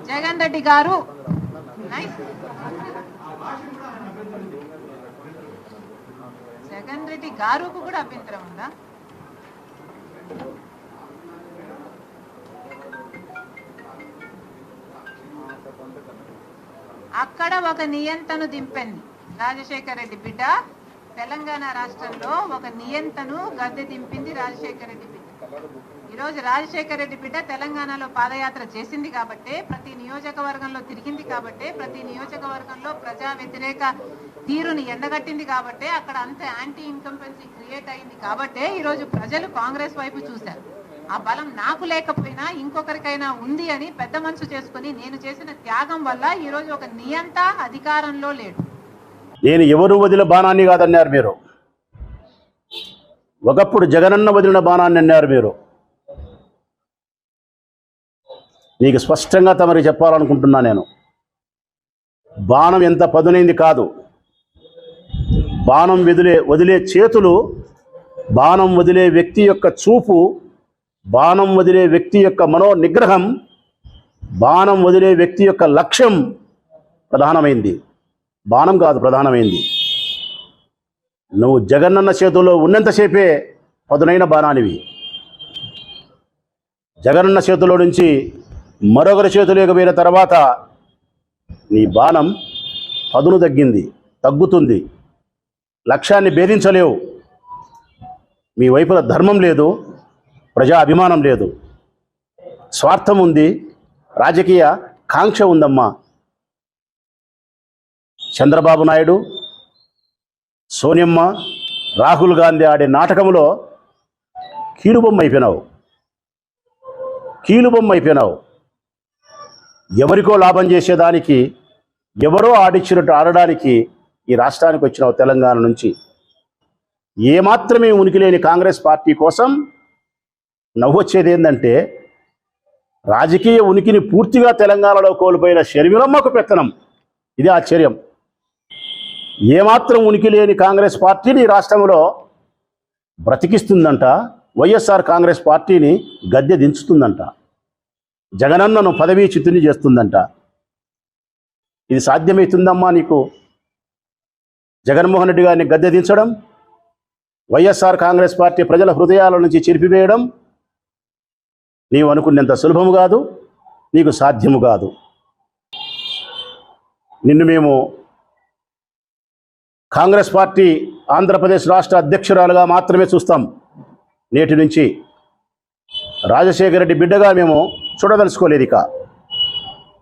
జగన్ రెడ్డి గారు జగన్ రెడ్డి గారుకు కూడా అభ్యంతరం ఉందా? అక్కడ ఒక నియంతను దింపింది రాజశేఖర రెడ్డి బిడ్డ. తెలంగాణ రాష్ట్రంలో ఒక నియంతను గద్దె దింపింది రాజశేఖర రెడ్డి బిడ్డ. ఈరోజు రాజశేఖర రెడ్డి బిడ్డ తెలంగాణలో పాదయాత్ర చేసింది కాబట్టే, ప్రతి నియోజకవర్గంలో తిరిగింది కాబట్టే, ప్రతి నియోజకవర్గంలో ప్రజా వ్యతిరేక తీరుని ఎండగట్టింది కాబట్టే, అక్కడ అంత యాంటీ ఇన్కంపెన్సీ క్రియేట్ అయింది కాబట్టే ఈరోజు ప్రజలు కాంగ్రెస్ వైపు చూశారు. ఆ బలం నాకు లేకపోయినా ఇంకొకరికైనా ఉంది అని పెద్ద మనసు చేసుకుని నేను చేసిన త్యాగం వల్ల ఈరోజు ఒక నియంత అధికారంలో లేడు. నేను ఎవరు వదిలిన బాణాన్ని కాదన్నారు మీరు. ఒకప్పుడు జగనన్న వదిలిన బాణాన్ని అన్నారు మీరు. నీకు స్పష్టంగా తమరికి చెప్పాలనుకుంటున్నా నేను. బాణం ఎంత పదునైంది కాదు, బాణం వదిలే చేతులు, బాణం వదిలే వ్యక్తి యొక్క చూపు, బాణం వదిలే వ్యక్తి యొక్క మనోనిగ్రహం, బాణం వదిలే వ్యక్తి యొక్క లక్ష్యం ప్రధానమైంది. బాణం కాదు ప్రధానమైంది. నువ్వు జగనన్న చేతుల్లో ఉన్నంతసేపే పదునైన బాణానివి. జగనన్న చేతిలో నుంచి మరొకరి చేతులోకి పోయిన తర్వాత నీ బాణం పదును తగ్గుతుంది. లక్ష్యాన్ని భేదించలేవు. మీ వైపున ధర్మం లేదు, ప్రజా అభిమానం లేదు, స్వార్థం ఉంది, రాజకీయ కాంక్ష ఉందమ్మా. చంద్రబాబు నాయుడు, సోనియమ్మ, రాహుల్ గాంధీ ఆడే నాటకంలో కీలుబొమ్మ అయిపోయినావు. ఎవరికో లాభం చేసేదానికి, ఎవరో ఆడిచ్చినట్టు ఆడడానికి ఈ రాష్ట్రానికి వచ్చినావు తెలంగాణ నుంచి. ఏమాత్రమే ఉనికి లేని కాంగ్రెస్ పార్టీ కోసం నవ్వొచ్చేది ఏంటంటే, రాజకీయ ఉనికిని పూర్తిగా తెలంగాణలో కోల్పోయిన షర్మిలమ్మకు పెత్తనం. ఇది ఆశ్చర్యం. ఏమాత్రం ఉనికి లేని కాంగ్రెస్ పార్టీని రాష్ట్రంలో బ్రతికిస్తుందంట, వైఎస్ఆర్ కాంగ్రెస్ పార్టీని గద్దె దించుతుందంట, జగనన్నను పదవీ చిత్తుని చేస్తుందంట. ఇది సాధ్యమవుతుందమ్మా నీకు? జగన్మోహన్ రెడ్డి గారిని గద్దె దించడం, వైఎస్ఆర్ కాంగ్రెస్ పార్టీ ప్రజల హృదయాల నుంచి చెరిపివేయడం నీవు అనుకున్నంత సులభము కాదు, నీకు సాధ్యము కాదు. నిన్ను మేము కాంగ్రెస్ పార్టీ ఆంధ్రప్రదేశ్ రాష్ట్ర అధ్యక్షురాలుగా మాత్రమే చూస్తాం. నేటి నుంచి రాజశేఖర రెడ్డి బిడ్డగా మేము చూడదలుచుకోలేదు ఇక.